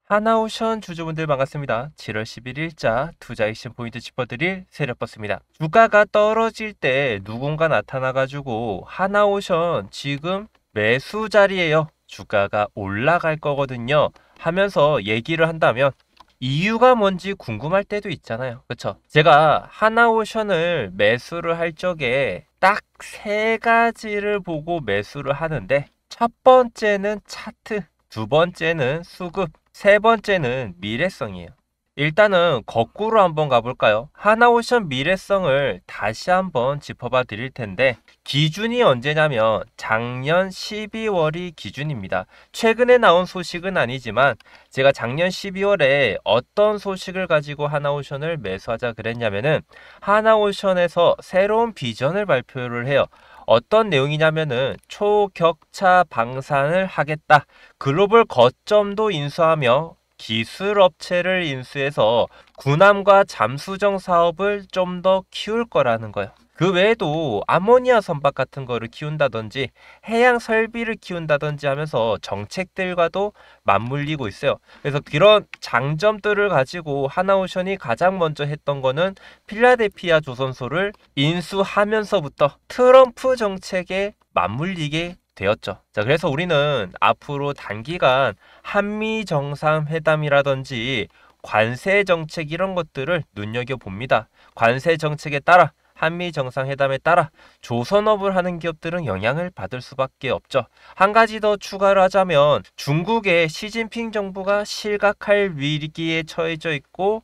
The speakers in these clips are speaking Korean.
하나오션 주주분들 반갑습니다. 7월 11일자 투자 액션 포인트 짚어드릴 세력버스입니다. 주가가 떨어질 때 누군가 나타나가지고 하나오션 지금 매수 자리에요. 주가가 올라갈 거거든요. 하면서 얘기를 한다면 이유가 뭔지 궁금할 때도 있잖아요. 그쵸? 제가 하나오션을 매수를 할 적에 딱 세 가지를 보고 매수를 하는데 첫 번째는 차트, 두 번째는 수급, 세 번째는 미래성이에요. 일단은 거꾸로 한번 가볼까요? 하나오션 미래성을 다시 한번 짚어봐 드릴 텐데 기준이 언제냐면 작년 12월이 기준입니다. 최근에 나온 소식은 아니지만 제가 작년 12월에 어떤 소식을 가지고 하나오션을 매수하자 그랬냐면은 하나오션에서 새로운 비전을 발표를 해요. 어떤 내용이냐면은 초격차 방산을 하겠다. 글로벌 거점도 인수하며 기술 업체를 인수해서 군함과 잠수정 사업을 좀 더 키울 거라는 거예요. 그 외에도 아모니아 선박 같은 거를 키운다든지 해양 설비를 키운다든지 하면서 정책들과도 맞물리고 있어요. 그래서 그런 장점들을 가지고 하나오션이 가장 먼저 했던 거는 필라델피아 조선소를 인수하면서부터 트럼프 정책에 맞물리게 되었죠. 자, 그래서 우리는 앞으로 단기간 한미 정상회담이라든지 관세 정책 이런 것들을 눈여겨봅니다. 관세 정책에 따라 한미 정상회담에 따라 조선업을 하는 기업들은 영향을 받을 수밖에 없죠. 한 가지 더 추가를 하자면 중국의 시진핑 정부가 실각할 위기에 처해져 있고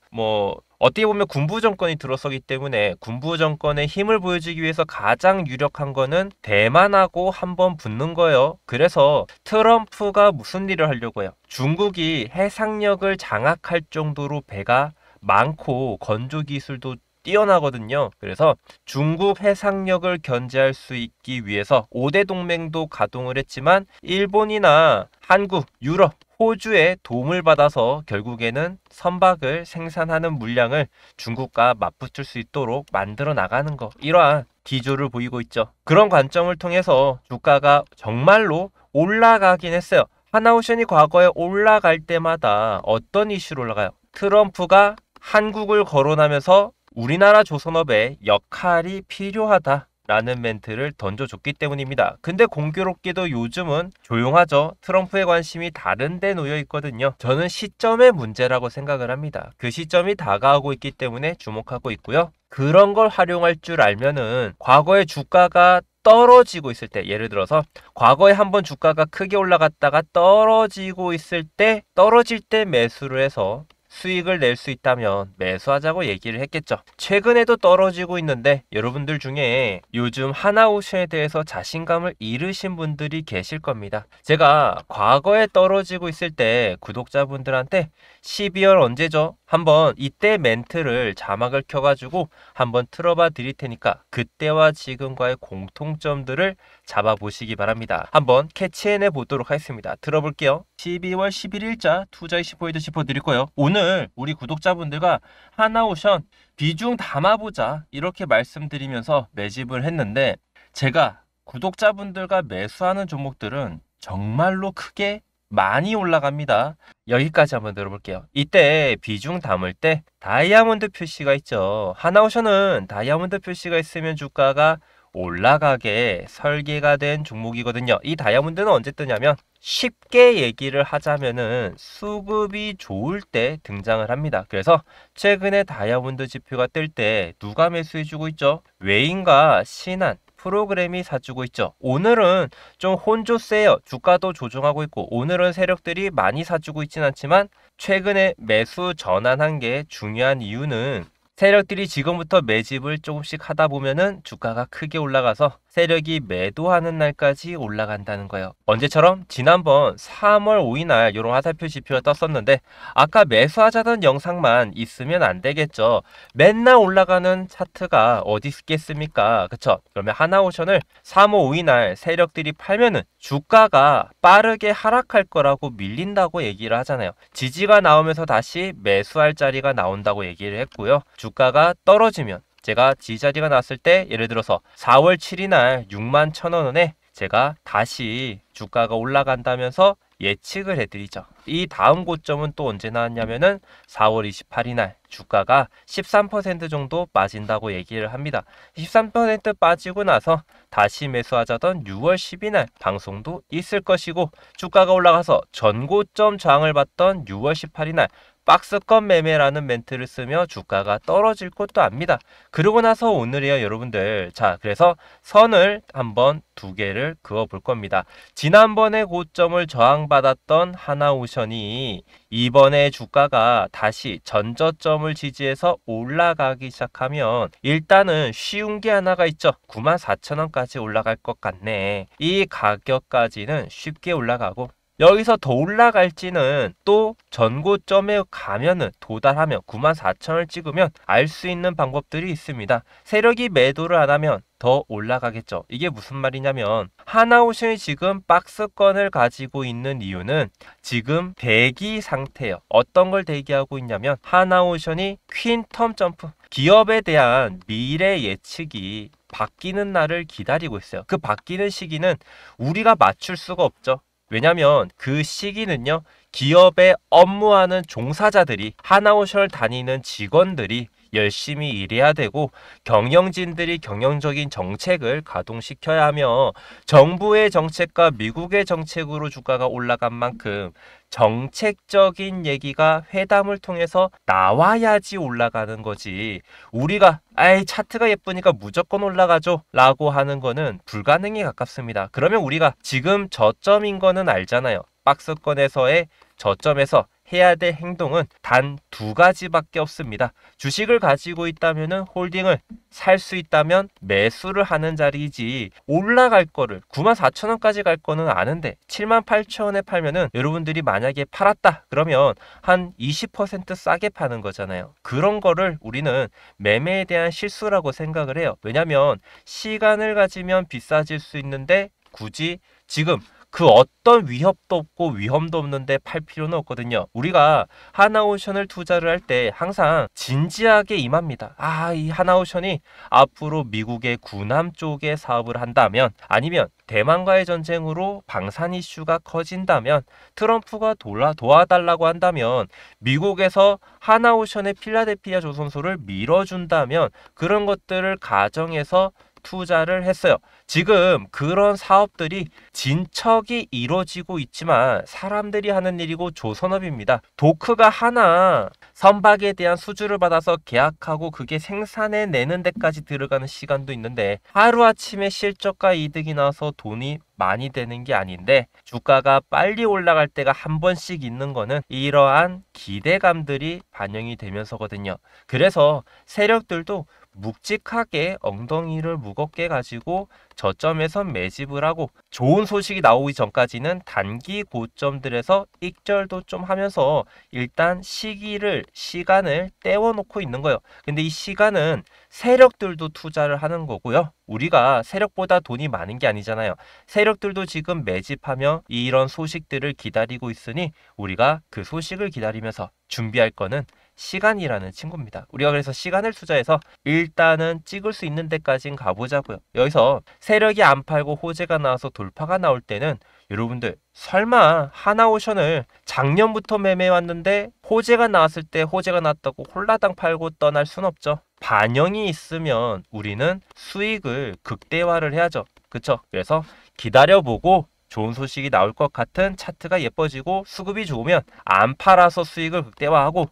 어떻게 보면 군부 정권이 들어서기 때문에 군부 정권의 힘을 보여주기 위해서 가장 유력한 거는 대만하고 한번 붙는 거예요. 그래서 트럼프가 무슨 일을 하려고 해요? 중국이 해상력을 장악할 정도로 배가 많고 건조 기술도 뛰어나거든요. 그래서 중국 해상력을 견제할 수 있기 위해서 5대 동맹도 가동을 했지만 일본이나 한국, 유럽, 호주의 도움을 받아서 결국에는 선박을 생산하는 물량을 중국과 맞붙을 수 있도록 만들어 나가는 거. 이러한 기조를 보이고 있죠. 그런 관점을 통해서 주가가 정말로 올라가긴 했어요. 하나오션이 과거에 올라갈 때마다 어떤 이슈로 올라가요? 트럼프가 한국을 거론하면서 우리나라 조선업의 역할이 필요하다. 라는 멘트를 던져줬기 때문입니다. 근데 공교롭게도 요즘은 조용하죠. 트럼프의 관심이 다른 데 놓여 있거든요. 저는 시점의 문제라고 생각을 합니다. 그 시점이 다가오고 있기 때문에 주목하고 있고요. 그런 걸 활용할 줄 알면은 과거에 주가가 떨어지고 있을 때, 예를 들어서 과거에 한번 주가가 크게 올라갔다가 떨어지고 있을 때, 떨어질 때 매수를 해서 수익을 낼 수 있다면 매수하자고 얘기를 했겠죠. 최근에도 떨어지고 있는데 여러분들 중에 요즘 하나오션에 대해서 자신감을 잃으신 분들이 계실 겁니다. 제가 과거에 떨어지고 있을 때 구독자분들한테 12월 언제죠? 한번 이때 멘트를 자막을 켜가지고 한번 틀어봐 드릴 테니까 그때와 지금과의 공통점들을 잡아보시기 바랍니다. 한번 캐치해내 보도록 하겠습니다. 들어볼게요. 12월 11일자 투자이시 포인트 짚어드릴 거예요. 오늘 우리 구독자분들과 하나오션 비중 담아보자 이렇게 말씀드리면서 매집을 했는데 제가 구독자분들과 매수하는 종목들은 정말로 크게 많이 올라갑니다. 여기까지 한번 들어볼게요. 이때 비중 담을 때 다이아몬드 표시가 있죠. 하나오션은 다이아몬드 표시가 있으면 주가가 올라가게 설계가 된 종목이거든요. 이 다이아몬드는 언제 뜨냐면 쉽게 얘기를 하자면은 수급이 좋을 때 등장을 합니다. 그래서 최근에 다이아몬드 지표가 뜰 때 누가 매수해주고 있죠? 외인과 신한 프로그램이 사주고 있죠. 오늘은 좀 혼조 세요. 주가도 조정하고 있고 오늘은 세력들이 많이 사주고 있진 않지만 최근에 매수 전환한 게 중요한 이유는 세력들이 지금부터 매집을 조금씩 하다 보면은 주가가 크게 올라가서 세력이 매도하는 날까지 올라간다는 거예요. 언제처럼 지난번 3월 5일 날 이런 화살표 지표가 떴었는데 아까 매수하자던 영상만 있으면 안 되겠죠. 맨날 올라가는 차트가 어디 있겠습니까? 그쵸? 그러면 하나오션을 3월 5일 날 세력들이 팔면은 주가가 빠르게 하락할 거라고 밀린다고 얘기를 하잖아요. 지지가 나오면서 다시 매수할 자리가 나온다고 얘기를 했고요. 주가가 떨어지면 제가 지지자리가 나왔을 때 예를 들어서 4월 7일 날 61,000원에 제가 다시 주가가 올라간다면서 예측을 해드리죠. 이 다음 고점은 또 언제 나왔냐면은 4월 28일 날 주가가 13% 정도 빠진다고 얘기를 합니다. 13% 빠지고 나서 다시 매수하자던 6월 10일 날 방송도 있을 것이고, 주가가 올라가서 전고점 저항을 받던 6월 18일 날 박스권 매매라는 멘트를 쓰며 주가가 떨어질 것도 압니다. 그러고 나서 오늘이에요, 여러분들. 자, 그래서 선을 한번 두 개를 그어 볼 겁니다. 지난번에 고점을 저항받았던 하나오션이 이번에 주가가 다시 전저점을 지지해서 올라가기 시작하면 일단은 쉬운 게 하나가 있죠. 94,000원까지 올라갈 것 같네. 이 가격까지는 쉽게 올라가고, 여기서 더 올라갈지는 또 전고점에 가면은 도달하면 94,000원을 찍으면 알 수 있는 방법들이 있습니다. 세력이 매도를 안 하면 더 올라가겠죠. 이게 무슨 말이냐면, 하나오션이 지금 박스권을 가지고 있는 이유는 지금 대기 상태예요. 어떤 걸 대기하고 있냐면, 하나오션이 퀸텀 점프, 기업에 대한 미래 예측이 바뀌는 날을 기다리고 있어요. 그 바뀌는 시기는 우리가 맞출 수가 없죠. 왜냐면 그 시기는요, 기업에 업무하는 종사자들이, 하나오션을 다니는 직원들이 열심히 일해야 되고, 경영진들이 경영적인 정책을 가동시켜야 하며, 정부의 정책과 미국의 정책으로 주가가 올라간 만큼 정책적인 얘기가 회담을 통해서 나와야지 올라가는 거지, 우리가 아이 차트가 예쁘니까 무조건 올라가죠 라고 하는 거는 불가능에 가깝습니다. 그러면 우리가 지금 저점인 거는 알잖아요. 박스권에서의 저점에서 해야 될 행동은 단 두 가지밖에 없습니다. 주식을 가지고 있다면 홀딩을, 살 수 있다면 매수를 하는 자리이지, 올라갈 거를 94,000원까지 갈 거는 아는데 78,000원에 팔면은 여러분들이 만약에 팔았다 그러면 한 20% 싸게 파는 거잖아요. 그런 거를 우리는 매매에 대한 실수라고 생각을 해요. 왜냐면 시간을 가지면 비싸질 수 있는데 굳이 지금 그 어떤 위협도 없고 위험도 없는데 팔 필요는 없거든요. 우리가 하나오션을 투자를 할 때 항상 진지하게 임합니다. 이 하나오션이 앞으로 미국의 군함 쪽에 사업을 한다면, 아니면 대만과의 전쟁으로 방산 이슈가 커진다면, 트럼프가 도와달라고 한다면, 미국에서 하나오션의 필라델피아 조선소를 밀어준다면, 그런 것들을 가정해서 투자를 했어요. 지금 그런 사업들이 진척이 이루어지고 있지만 사람들이 하는 일이고 조선업입니다. 도크가 하나 선박에 대한 수주를 받아서 계약하고 그게 생산해 내는 데까지 들어가는 시간도 있는데, 하루아침에 실적과 이득이 나서 돈이 많이 되는 게 아닌데, 주가가 빨리 올라갈 때가 한 번씩 있는 거는 이러한 기대감들이 반영이 되면서거든요. 그래서 세력들도 묵직하게 엉덩이를 무겁게 가지고 저점에서 매집을 하고, 좋은 소식이 나오기 전까지는 단기 고점들에서 익절도 좀 하면서 일단 시간을 때워놓고 있는 거예요. 근데 이 시간은 세력들도 투자를 하는 거고요. 우리가 세력보다 돈이 많은 게 아니잖아요. 세력들도 지금 매집하며 이런 소식들을 기다리고 있으니 우리가 그 소식을 기다리면서 준비할 거는 시간이라는 친구입니다. 우리가 그래서 시간을 투자해서 일단은 찍을 수 있는 데까지는 가보자고요. 여기서 세력이 안 팔고 호재가 나와서 돌파가 나올 때는 여러분들 설마 하나오션을 작년부터 매매해왔는데 호재가 나왔을 때 호재가 났다고 홀라당 팔고 떠날 순 없죠. 반영이 있으면 우리는 수익을 극대화를 해야죠. 그쵸? 그래서 기다려보고 좋은 소식이 나올 것 같은 차트가 예뻐지고 수급이 좋으면 안 팔아서 수익을 극대화하고,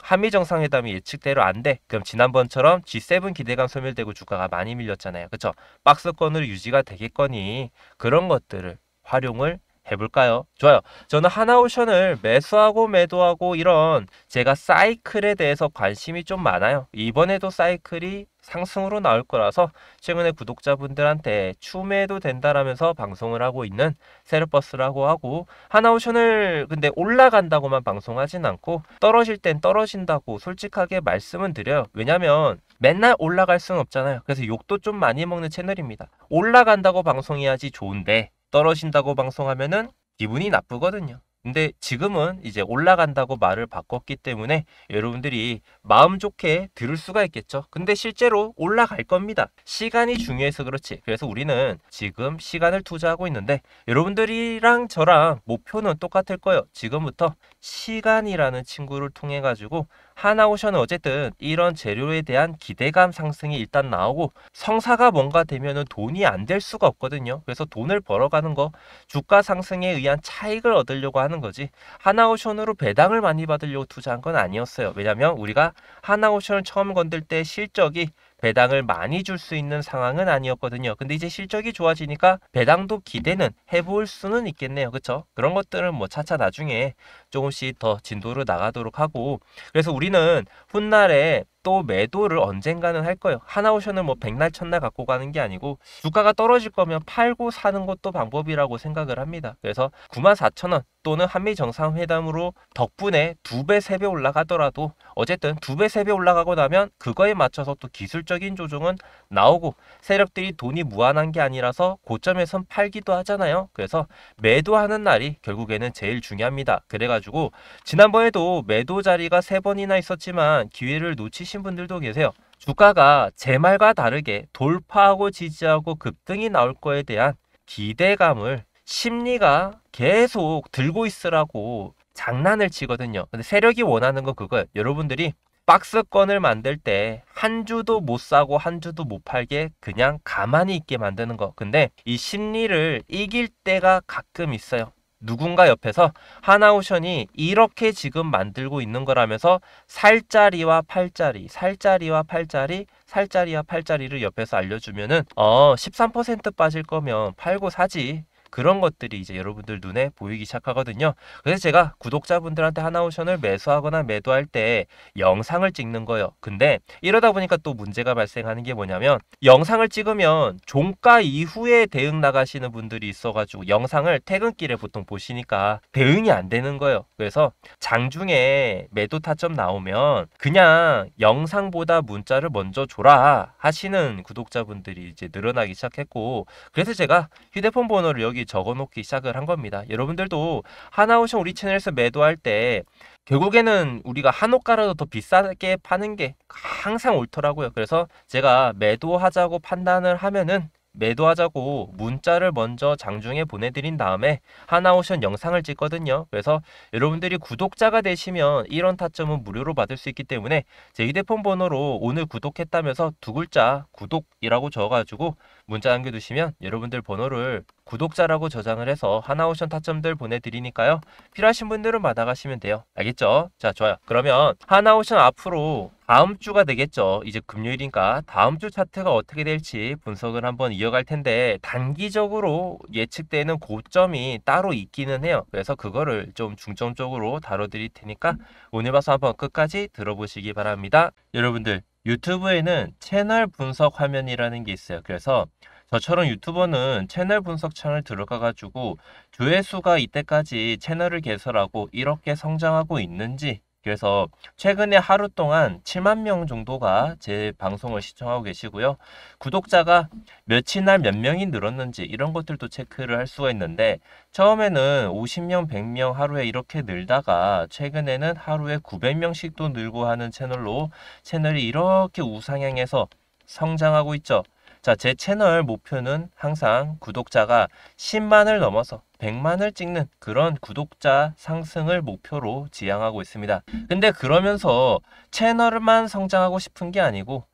한미 정상회담이 예측대로 안 돼. 그럼 지난번처럼 G7 기대감 소멸되고 주가가 많이 밀렸잖아요. 그쵸? 박스권으로 유지가 되겠거니 그런 것들을 활용을 해볼까요? 좋아요. 저는 하나오션을 매수하고 매도하고 이런 제가 사이클에 대해서 관심이 좀 많아요. 이번에도 사이클이 상승으로 나올 거라서 최근에 구독자분들한테 추매도 된다라면서 방송을 하고 있는 세력버스라고 하고, 하나오션을 근데 올라간다고만 방송하진 않고 떨어질 땐 떨어진다고 솔직하게 말씀은 드려요. 왜냐면 맨날 올라갈 수는 없잖아요. 그래서 욕도 좀 많이 먹는 채널입니다. 올라간다고 방송해야지 좋은데 떨어진다고 방송하면은 기분이 나쁘거든요. 근데 지금은 이제 올라간다고 말을 바꿨기 때문에 여러분들이 마음 좋게 들을 수가 있겠죠. 근데 실제로 올라갈 겁니다. 시간이 중요해서 그렇지. 그래서 우리는 지금 시간을 투자하고 있는데 여러분들이랑 저랑 목표는 똑같을 거예요. 지금부터 시간이라는 친구를 통해 가지고 하나오션은 어쨌든 이런 재료에 대한 기대감 상승이 일단 나오고 성사가 뭔가 되면은 돈이 안 될 수가 없거든요. 그래서 돈을 벌어가는 거, 주가 상승에 의한 차익을 얻으려고 하는 거지. 하나오션으로 배당을 많이 받으려고 투자한 건 아니었어요. 왜냐면 우리가 하나오션을 처음 건들 때 실적이 배당을 많이 줄 수 있는 상황은 아니었거든요. 근데 이제 실적이 좋아지니까 배당도 기대는 해볼 수는 있겠네요. 그쵸? 그런 것들은 뭐 차차 나중에 조금씩 더 진도를 나가도록 하고, 그래서 우리는 훗날에 또 매도를 언젠가는 할 거예요. 하나오션은 뭐 백날 첫날 갖고 가는 게 아니고 주가가 떨어질 거면 팔고 사는 것도 방법이라고 생각을 합니다. 그래서 94,000원 또는 한미 정상회담으로 덕분에 2배, 3배 올라가더라도 어쨌든 2배, 3배 올라가고 나면 그거에 맞춰서 또 기술적인 조정은 나오고 세력들이 돈이 무한한 게 아니라서 고점에선 팔기도 하잖아요. 그래서 매도하는 날이 결국에는 제일 중요합니다. 그래가지고 지난번에도 매도 자리가 3번이나 있었지만 기회를 놓치신 분들도 계세요. 주가가 제 말과 다르게 돌파하고 지지하고 급등이 나올 거에 대한 기대감을 심리가 계속 들고 있으라고 장난을 치거든요. 근데 세력이 원하는 건 그거예요. 여러분들이 박스권을 만들 때 한 주도 못 사고 한 주도 못 팔게 그냥 가만히 있게 만드는 거. 근데 이 심리를 이길 때가 가끔 있어요. 누군가 옆에서 하나오션이 이렇게 지금 만들고 있는 거라면서 살짜리와 팔짜리, 살짜리와 팔짜리, 살짜리와 팔짜리를 옆에서 알려주면은 13% 빠질 거면 팔고 사지. 그런 것들이 이제 여러분들 눈에 보이기 시작하거든요. 그래서 제가 구독자분들한테 하나오션을 매수하거나 매도할 때 영상을 찍는 거예요. 근데 이러다 보니까 또 문제가 발생하는 게 뭐냐면 영상을 찍으면 종가 이후에 대응 나가시는 분들이 있어가지고 영상을 퇴근길에 보통 보시니까 대응이 안 되는 거예요. 그래서 장중에 매도 타점 나오면 그냥 영상보다 문자를 먼저 줘라 하시는 구독자분들이 이제 늘어나기 시작했고, 그래서 제가 휴대폰 번호를 여기 적어놓기 시작을 한 겁니다. 여러분들도 하나오션 우리 채널에서 매도할 때 결국에는 우리가 한옥가라도 더 비싸게 파는 게 항상 옳더라고요. 그래서 제가 매도하자고 판단을 하면은 매도하자고 문자를 먼저 장중에 보내드린 다음에 하나오션 영상을 찍거든요. 그래서 여러분들이 구독자가 되시면 이런 타점은 무료로 받을 수 있기 때문에 제 휴대폰 번호로 오늘 구독했다면서 2글자 구독이라고 적어가지고 문자 남겨두시면 여러분들 번호를 구독자라고 저장을 해서 하나오션 타점들 보내드리니까요. 필요하신 분들은 받아가시면 돼요. 알겠죠? 자, 좋아요. 그러면 하나오션 앞으로 다음 주가 되겠죠. 이제 금요일이니까 다음 주 차트가 어떻게 될지 분석을 한번 이어갈 텐데 단기적으로 예측되는 고점이 따로 있기는 해요. 그래서 그거를 좀 중점적으로 다뤄드릴 테니까 오늘 봐서 한번 끝까지 들어보시기 바랍니다. 여러분들 유튜브에는 채널 분석 화면이라는 게 있어요. 그래서 저처럼 유튜버는 채널 분석 창을 들어가가지고 조회수가 이때까지 채널을 개설하고 이렇게 성장하고 있는지, 그래서 최근에 하루 동안 7만 명 정도가 제 방송을 시청하고 계시고요. 구독자가 며칠 날 몇 명이 늘었는지 이런 것들도 체크를 할 수가 있는데 처음에는 50명, 100명 하루에 이렇게 늘다가 최근에는 하루에 900명씩도 늘고 하는 채널로 채널이 이렇게 우상향해서 성장하고 있죠. 자, 제 채널 목표는 항상 구독자가 10만을 넘어서 100만을 찍는 그런 구독자 상승을 목표로 지향하고 있습니다. 근데 그러면서 채널만 성장하고 싶은 게 아니고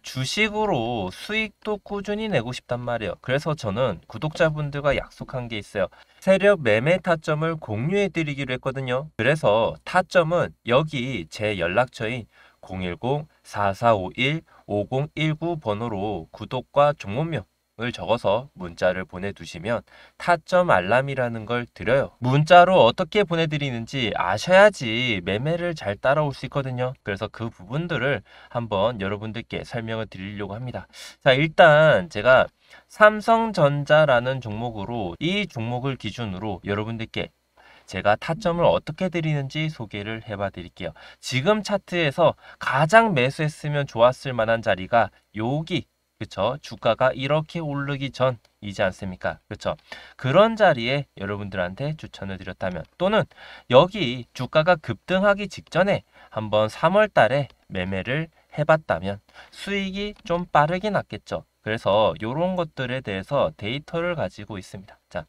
주식으로 수익도 꾸준히 내고 싶단 말이에요. 그래서 저는 구독자분들과 약속한 게 있어요. 세력 매매 타점을 공유해 드리기로 했거든요. 그래서 타점은 여기 제 연락처인 010-4451-5019 번호로 구독과 종목명을 적어서 문자를 보내두시면 타점 알람이라는 걸 드려요. 문자로 어떻게 보내드리는지 아셔야지 매매를 잘 따라올 수 있거든요. 그래서 그 부분들을 한번 여러분들께 설명을 드리려고 합니다. 자, 일단 제가 삼성전자라는 종목으로 이 종목을 기준으로 여러분들께 제가 타점을 어떻게 드리는지 소개를 해봐 드릴게요. 지금 차트에서 가장 매수했으면 좋았을 만한 자리가 여기 그쵸? 주가가 이렇게 오르기 전이지 않습니까? 그쵸? 그런 자리에 여러분들한테 추천을 드렸다면, 또는 여기 주가가 급등하기 직전에 한번 3월 달에 매매를 해봤다면 수익이 좀 빠르게 났겠죠. 그래서 이런 것들에 대해서 데이터를 가지고 있습니다. 자,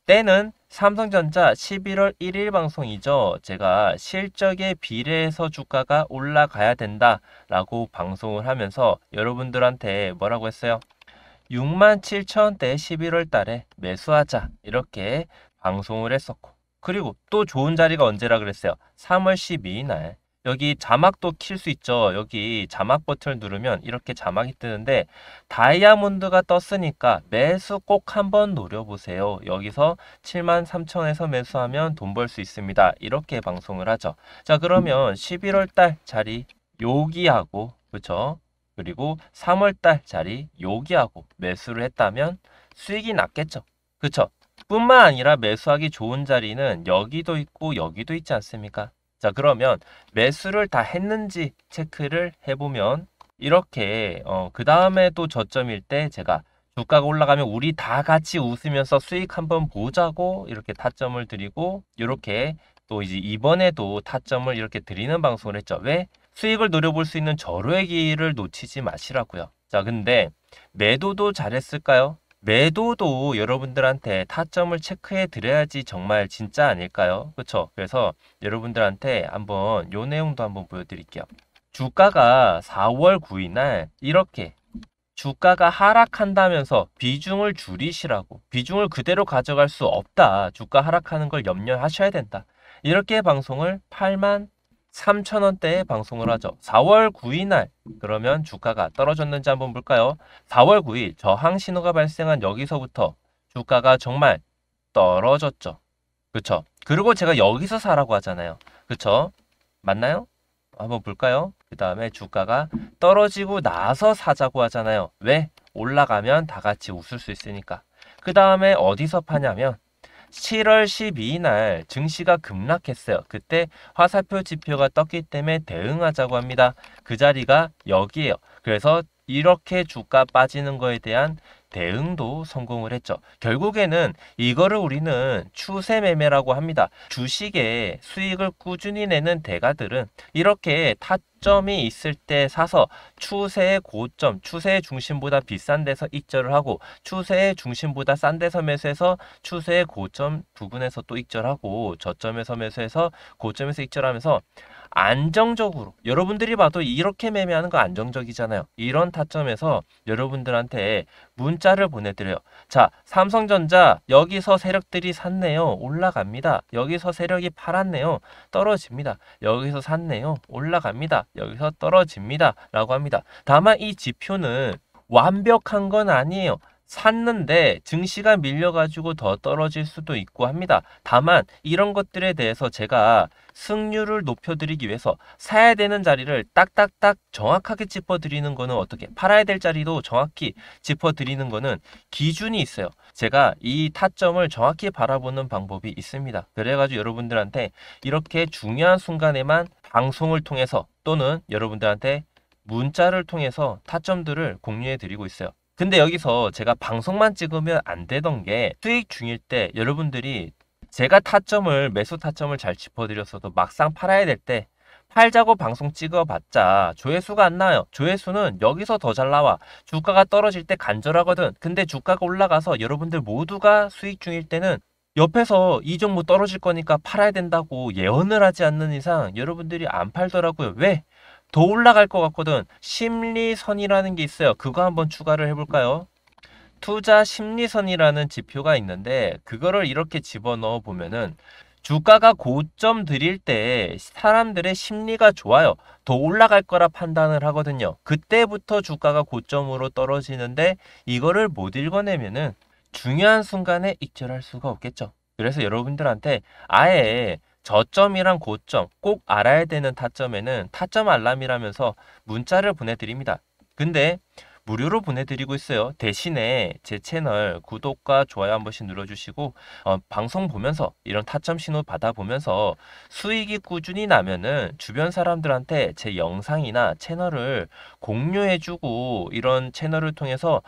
때는 삼성전자 11월 1일 방송이죠. 제가 실적에 비례해서 주가가 올라가야 된다라고 방송을 하면서 여러분들한테 뭐라고 했어요? 67,000원대 11월 달에 매수하자 이렇게 방송을 했었고, 그리고 또 좋은 자리가 언제라 그랬어요? 3월 12일 날. 여기 자막도 킬 수 있죠. 여기 자막 버튼을 누르면 이렇게 자막이 뜨는데 다이아몬드가 떴으니까 매수 꼭 한번 노려보세요. 여기서 73,000원에서 매수하면 돈 벌 수 있습니다. 이렇게 방송을 하죠. 자, 그러면 11월 달 자리 여기하고, 그쵸? 그리고 3월 달 자리 여기하고 매수를 했다면 수익이 났겠죠. 그쵸? 뿐만 아니라 매수하기 좋은 자리는 여기도 있고 여기도 있지 않습니까? 자, 그러면 매수를 다 했는지 체크를 해보면 이렇게 그 다음에 또 저점일 때 제가 주가가 올라가면 우리 다 같이 웃으면서 수익 한번 보자고 이렇게 타점을 드리고, 이렇게 또 이제 이번에도 타점을 이렇게 드리는 방송을 했죠. 왜? 수익을 노려볼 수 있는 절호의 기회를 놓치지 마시라고요. 자, 근데 매도도 잘했을까요? 매도도 여러분들한테 타점을 체크해 드려야지 정말 진짜 아닐까요? 그렇죠? 그래서 여러분들한테 한번 요 내용도 한번 보여드릴게요. 주가가 4월 9일 날 이렇게 주가가 하락한다면서 비중을 줄이시라고, 비중을 그대로 가져갈 수 없다, 주가 하락하는 걸 염려하셔야 된다, 이렇게 방송을 83,000원대에 방송을 하죠. 4월 9일 날 그러면 주가가 떨어졌는지 한번 볼까요? 4월 9일 저항 신호가 발생한 여기서부터 주가가 정말 떨어졌죠. 그쵸? 그리고 제가 여기서 사라고 하잖아요. 그쵸? 맞나요? 한번 볼까요? 그 다음에 주가가 떨어지고 나서 사자고 하잖아요. 왜? 올라가면 다 같이 웃을 수 있으니까. 그 다음에 어디서 파냐면 7월 12일 날 증시가 급락했어요. 그때 화살표 지표가 떴기 때문에 대응하자고 합니다. 그 자리가 여기에요. 그래서 이렇게 주가 빠지는 거에 대한 대응도 성공을 했죠. 결국에는 이거를 우리는 추세 매매라고 합니다. 주식에 수익을 꾸준히 내는 대가들은 이렇게 타점이 있을 때 사서 추세의 고점, 추세의 중심보다 비싼 데서 익절을 하고, 추세의 중심보다 싼 데서 매수해서 추세의 고점 부분에서 또 익절하고, 저점에서 매수해서 고점에서 익절하면서 안정적으로, 여러분들이 봐도 이렇게 매매하는 거 안정적이잖아요. 이런 타점에서 여러분들한테 문자를 보내드려요. 자, 삼성전자 여기서 세력들이 샀네요. 올라갑니다. 여기서 세력이 팔았네요. 떨어집니다. 여기서 샀네요. 올라갑니다. 여기서 떨어집니다. 라고 합니다. 다만 이 지표는 완벽한 건 아니에요. 샀는데 증시가 밀려가지고 더 떨어질 수도 있고 합니다. 다만 이런 것들에 대해서 제가 승률을 높여드리기 위해서 사야 되는 자리를 딱딱딱 정확하게 짚어드리는 거는, 어떻게 팔아야 될 자리도 정확히 짚어드리는 거는 기준이 있어요. 제가 이 타점을 정확히 바라보는 방법이 있습니다. 그래가지고 여러분들한테 이렇게 중요한 순간에만 방송을 통해서 또는 여러분들한테 문자를 통해서 타점들을 공유해 드리고 있어요. 근데 여기서 제가 방송만 찍으면 안 되던 게, 수익 중일 때 여러분들이 제가 타점을, 매수 타점을 잘 짚어드렸어도 막상 팔아야 될 때 팔자고 방송 찍어봤자 조회수가 안 나와요. 조회수는 여기서 더 잘 나와. 주가가 떨어질 때 간절하거든. 근데 주가가 올라가서 여러분들 모두가 수익 중일 때는 옆에서 이 종목 떨어질 거니까 팔아야 된다고 예언을 하지 않는 이상 여러분들이 안 팔더라고요. 왜? 더 올라갈 것 같거든. 심리선이라는 게 있어요. 그거 한번 추가를 해볼까요? 투자 심리선이라는 지표가 있는데, 그거를 이렇게 집어넣어 보면은 주가가 고점 드릴 때 사람들의 심리가 좋아요. 더 올라갈 거라 판단을 하거든요. 그때부터 주가가 고점으로 떨어지는데 이거를 못 읽어내면은 중요한 순간에 익절할 수가 없겠죠. 그래서 여러분들한테 아예 저점이랑 고점 꼭 알아야 되는 타점에는 타점 알람이라면서 문자를 보내드립니다. 근데 무료로 보내드리고 있어요. 대신에 제 채널 구독과 좋아요 한 번씩 눌러주시고 방송 보면서 이런 타점 신호 받아보면서 수익이 꾸준히 나면은 주변 사람들한테 제 영상이나 채널을 공유해주고 이런 채널을 통해서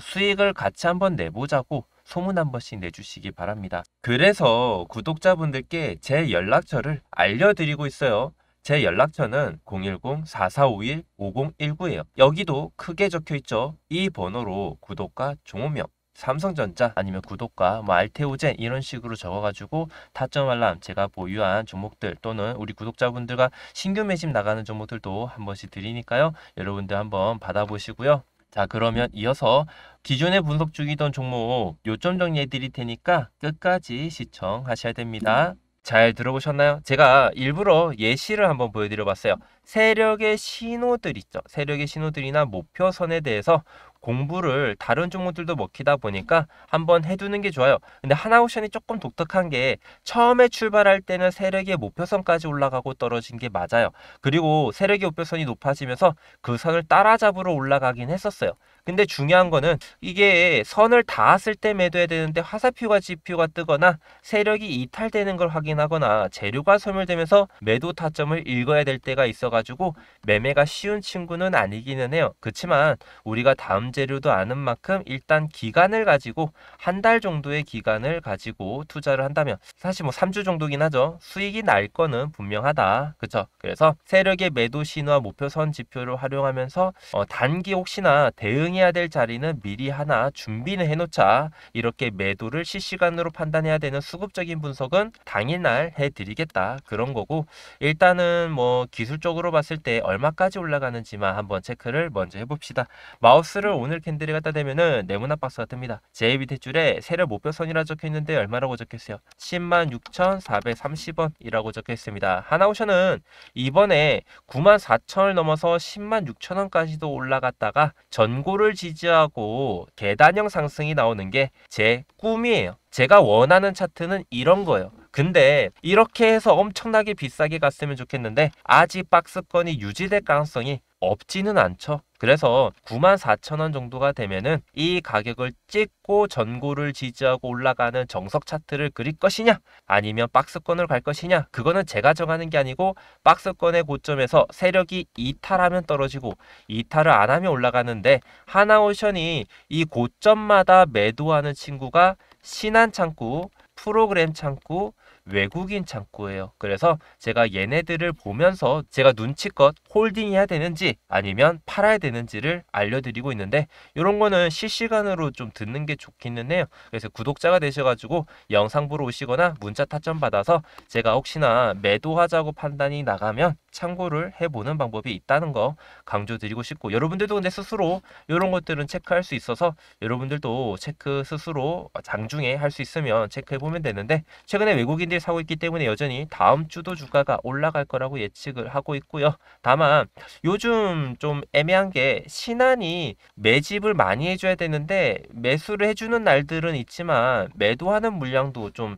수익을 같이 한번 내보자고 소문 한 번씩 내주시기 바랍니다. 그래서 구독자분들께 제 연락처를 알려드리고 있어요. 제 연락처는 010-4451-5019예요. 여기도 크게 적혀 있죠. 이 번호로 구독과 종호명, 삼성전자 아니면 구독과 뭐 알테오젠 이런 식으로 적어가지고 타점 알람 제가 보유한 종목들 또는 우리 구독자분들과 신규 매집 나가는 종목들도 한 번씩 드리니까요. 여러분들 한번 받아보시고요. 자, 그러면 이어서 기존에 분석 중이던 종목 요점 정리해 드릴 테니까 끝까지 시청하셔야 됩니다. 잘 들어보셨나요? 제가 일부러 예시를 한번 보여드려 봤어요. 세력의 신호들 있죠. 세력의 신호들이나 목표선에 대해서 공부를 다른 종목들도 먹히다 보니까 한번 해두는 게 좋아요. 근데 하나오션이 조금 독특한 게 처음에 출발할 때는 세력의 목표선까지 올라가고 떨어진 게 맞아요. 그리고 세력의 목표선이 높아지면서 그 선을 따라잡으러 올라가긴 했었어요. 근데 중요한 거는 이게 선을 닿았을 때 매도해야 되는데 화살표가 지표가 뜨거나 세력이 이탈되는 걸 확인하거나 재료가 소멸되면서 매도 타점을 읽어야 될 때가 있어가지고 매매가 쉬운 친구는 아니기는 해요. 그렇지만 우리가 다음 재료도 아는 만큼 일단 기간을 가지고 한 달 정도의 기간을 가지고 투자를 한다면 사실 뭐 3주 정도긴 하죠. 수익이 날 거는 분명하다. 그쵸? 그래서 세력의 매도 신호와 목표선 지표를 활용하면서 단기 혹시나 대응해야 될 자리는 미리 하나 준비는 해놓자. 이렇게 매도를 실시간으로 판단해야 되는 수급적인 분석은 당일날 해드리겠다. 그런 거고 일단은 뭐 기술적으로 봤을 때 얼마까지 올라가는지만 한번 체크를 먼저 해봅시다. 마우스를 오늘 캔들에 갖다 대면은 네모난 박스가 뜹니다. 제일 밑에 줄에 세력 목표선이라 적혀 있는데 얼마라고 적혀 있어요? 106,430원이라고 적혀 있습니다. 하나오션은 이번에 94,000을 넘어서 106,000원까지도 올라갔다가 전고를 지지하고 계단형 상승이 나오는 게 제 꿈이에요. 제가 원하는 차트는 이런 거예요. 근데 이렇게 해서 엄청나게 비싸게 갔으면 좋겠는데 아직 박스권이 유지될 가능성이 없지는 않죠. 그래서 94,000원 정도가 되면은 이 가격을 찍고 전고를 지지하고 올라가는 정석 차트를 그릴 것이냐 아니면 박스권을 갈 것이냐 그거는 제가 정하는 게 아니고 박스권의 고점에서 세력이 이탈하면 떨어지고 이탈을 안 하면 올라가는데 하나오션이 이 고점마다 매도하는 친구가 신한 창구, 프로그램 창구, 외국인 창구예요. 그래서 제가 얘네들을 보면서 제가 눈치껏 홀딩해야 되는지 아니면 팔아야 되는지를 알려드리고 있는데 이런 거는 실시간으로 좀 듣는 게 좋기는 해요. 그래서 구독자가 되셔가지고 영상 보러 오시거나 문자 타점 받아서 제가 혹시나 매도하자고 판단이 나가면 참고를 해보는 방법이 있다는 거 강조드리고 싶고 여러분들도 근데 스스로 이런 것들은 체크할 수 있어서 여러분들도 체크 스스로 장중에 할 수 있으면 체크해보면 되는데 최근에 외국인들이 사고 있기 때문에 여전히 다음 주도 주가가 올라갈 거라고 예측을 하고 있고요. 다만 요즘 좀 애매한 게 신한이 매집을 많이 해줘야 되는데 매수를 해주는 날들은 있지만 매도하는 물량도 좀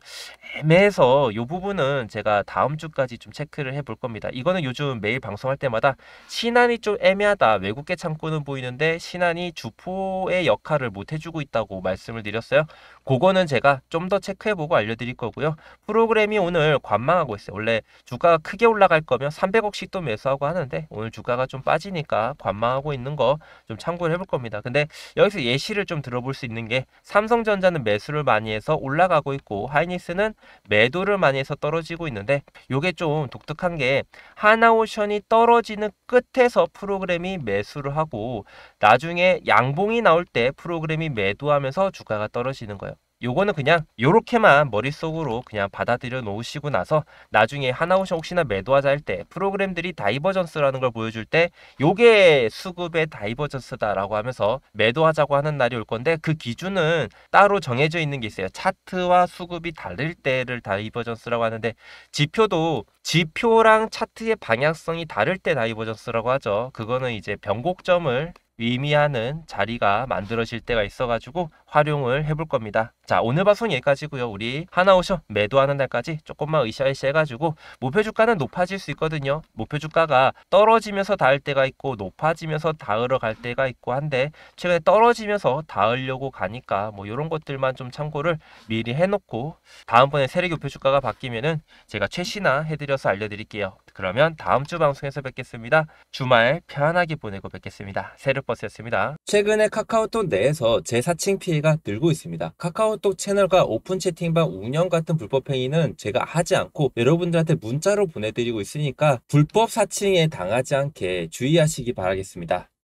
애매해서 이 부분은 제가 다음 주까지 좀 체크를 해볼 겁니다. 이거는 요즘 매일 방송할 때마다 신한이 좀 애매하다. 외국계 창구는 보이는데 신한이 주포의 역할을 못 해주고 있다고 말씀을 드렸어요. 그거는 제가 좀 더 체크해보고 알려드릴 거고요. 프로그램이 오늘 관망하고 있어요. 원래 주가가 크게 올라갈 거면 300억씩 또 매수하고 하는데 오늘 주가가 좀 빠지니까 관망하고 있는 거 좀 참고를 해볼 겁니다. 근데 여기서 예시를 좀 들어볼 수 있는 게 삼성전자는 매수를 많이 해서 올라가고 있고 하이닉스는 매도를 많이 해서 떨어지고 있는데 요게 좀 독특한 게 하나오션이 떨어지는 끝에서 프로그램이 매수를 하고 나중에 양봉이 나올 때 프로그램이 매도하면서 주가가 떨어지는 거예요. 요거는 그냥 요렇게만 머릿속으로 그냥 받아들여 놓으시고 나서 나중에 하나오션 혹시나 매도하자 할 때 프로그램들이 다이버전스라는 걸 보여줄 때 요게 수급의 다이버전스다라고 하면서 매도하자고 하는 날이 올 건데 그 기준은 따로 정해져 있는 게 있어요. 차트와 수급이 다를 때를 다이버전스라고 하는데 지표도 지표랑 차트의 방향성이 다를 때 다이버전스라고 하죠. 그거는 이제 변곡점을 의미하는 자리가 만들어질 때가 있어가지고 활용을 해볼 겁니다. 자, 오늘 방송 여기까지고요. 우리 하나오션 매도하는 날까지 조금만 으쌰으쌰 해가지고 목표 주가는 높아질 수 있거든요. 목표 주가가 떨어지면서 닿을 때가 있고 높아지면서 닿으러 갈 때가 있고 한데 최근에 떨어지면서 닿으려고 가니까 뭐 이런 것들만 좀 참고를 미리 해놓고 다음번에 세력이 목표 주가가 바뀌면은 제가 최신화 해드려서 알려드릴게요. 그러면 다음 주 방송에서 뵙겠습니다. 주말 편하게 보내고 뵙겠습니다. 세력버스였습니다. 최근에 카카오톡 내에서 재사칭 피해가 늘고 있습니다. 카카오톡 채널과 오픈 채팅방 운영 같은 불법 행위는 제가 하지 않고 여러분들한테 문자로 보내드리고 있으니까 불법 사칭에 당하지 않게 주의하시기 바라겠습니다.